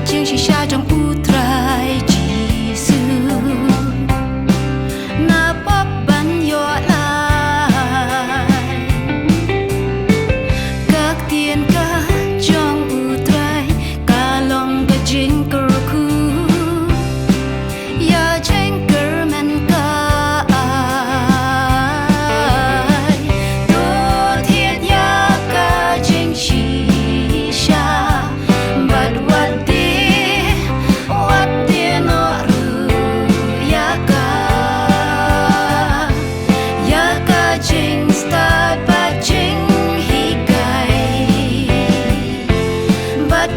chiếc chỉ xa trong utrai chỉ su na bóp bắn yo lại các tiền ca trong utrai ca long cái chính cơ khu ya chính cơ men ca đô thiết ya ca chính chỉ xa but what Jing start but jing hi gai but